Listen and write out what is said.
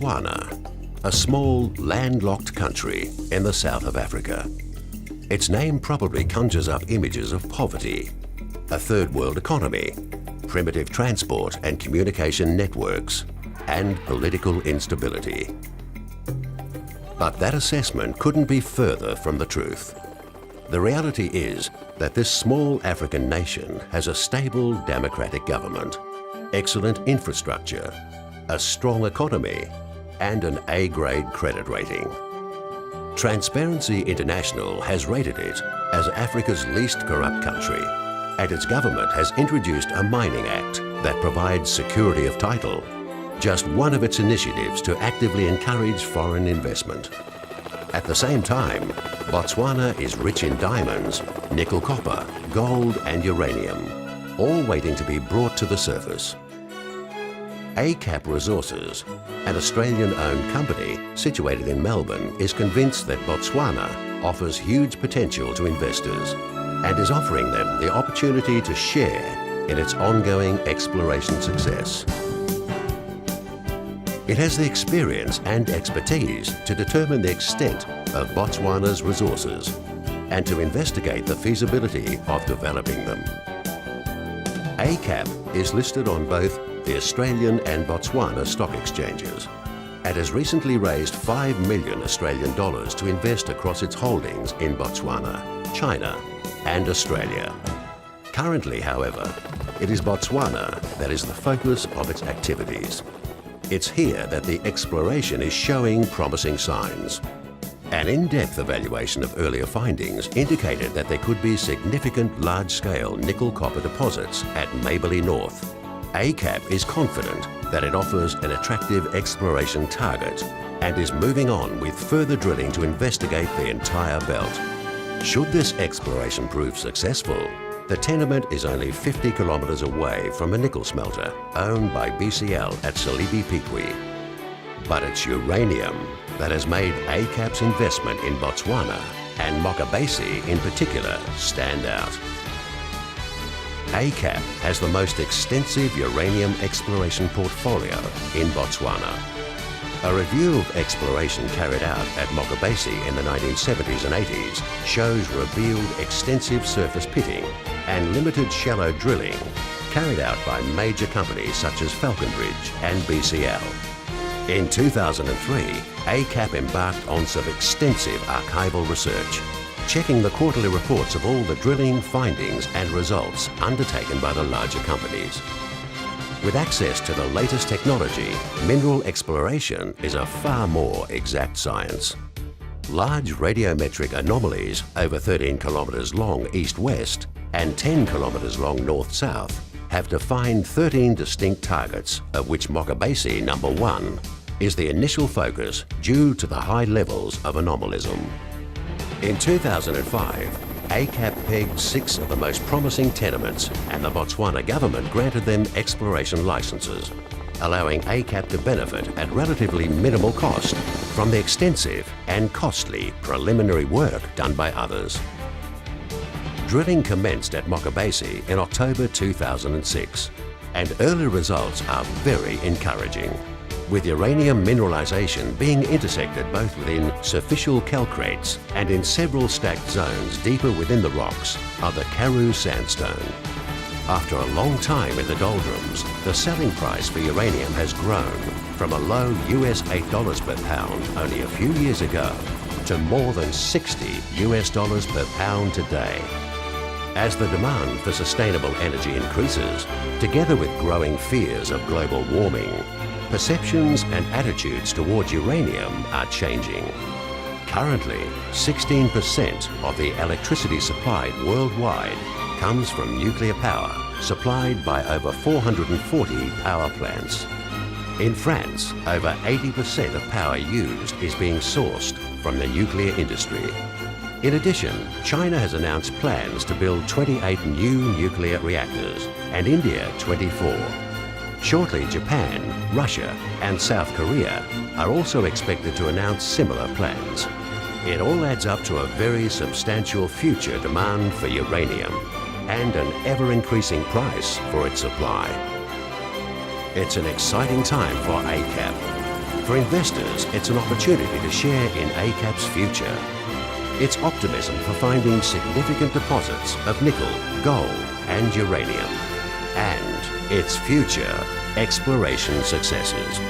Botswana, a small landlocked country in the south of Africa. Its name probably conjures up images of poverty, a third world economy, primitive transport and communication networks, and political instability. But that assessment couldn't be further from the truth. The reality is that this small African nation has a stable democratic government, excellent infrastructure, a strong economy, and an A-grade credit rating. Transparency International has rated it as Africa's least corrupt country, and its government has introduced a mining act that provides security of title, just one of its initiatives to actively encourage foreign investment. At the same time, Botswana is rich in diamonds, nickel copper, gold and uranium, all waiting to be brought to the surface. ACAP Resources, an Australian-owned company situated in Melbourne, is convinced that Botswana offers huge potential to investors and is offering them the opportunity to share in its ongoing exploration success. It has the experience and expertise to determine the extent of Botswana's resources and to investigate the feasibility of developing them. ACAP is listed on both the Australian and Botswana stock exchanges and has recently raised 5 million Australian dollars to invest across its holdings in Botswana, China and Australia. Currently, however, it is Botswana that is the focus of its activities. It's here that the exploration is showing promising signs. An in-depth evaluation of earlier findings indicated that there could be significant large-scale nickel-copper deposits at Maberley North. ACAP is confident that it offers an attractive exploration target and is moving on with further drilling to investigate the entire belt. Should this exploration prove successful, the tenement is only 50 kilometres away from a nickel smelter owned by BCL at Salibi-Pikwi. But it's uranium that has made ACAP's investment in Botswana and Mokabesi in particular stand out. ACAP has the most extensive uranium exploration portfolio in Botswana. A review of exploration carried out at Mokabesi in the 1970s and 80s shows revealed extensive surface pitting and limited shallow drilling carried out by major companies such as Falconbridge and BCL. In 2003, ACAP embarked on some extensive archival research, checking the quarterly reports of all the drilling, findings and results undertaken by the larger companies. With access to the latest technology, mineral exploration is a far more exact science. Large radiometric anomalies over 13 kilometres long east-west and 10 kilometres long north-south have defined 13 distinct targets, of which Mokabesi number 1 is the initial focus due to the high levels of anomalism. In 2005, ACAP pegged 6 of the most promising tenements and the Botswana government granted them exploration licenses, allowing ACAP to benefit at relatively minimal cost from the extensive and costly preliminary work done by others. Drilling commenced at Mokabesi in October 2006, and early results are very encouraging, with uranium mineralization being intersected both within superficial calcrates and in several stacked zones deeper within the rocks of the Karoo sandstone. After a long time in the doldrums, the selling price for uranium has grown from a low US $8 per pound only a few years ago to more than $60 US per pound today. As the demand for sustainable energy increases, together with growing fears of global warming, perceptions and attitudes towards uranium are changing. Currently, 16% of the electricity supplied worldwide comes from nuclear power, supplied by over 440 power plants. In France, over 80% of power used is being sourced from the nuclear industry. In addition, China has announced plans to build 28 new nuclear reactors, and India 24. Shortly, Japan, Russia and South Korea are also expected to announce similar plans. It all adds up to a very substantial future demand for uranium and an ever-increasing price for its supply. It's an exciting time for ACAP. For investors, it's an opportunity to share in ACAP's future. It's optimism for finding significant deposits of nickel, gold and uranium. And it's future exploration successes.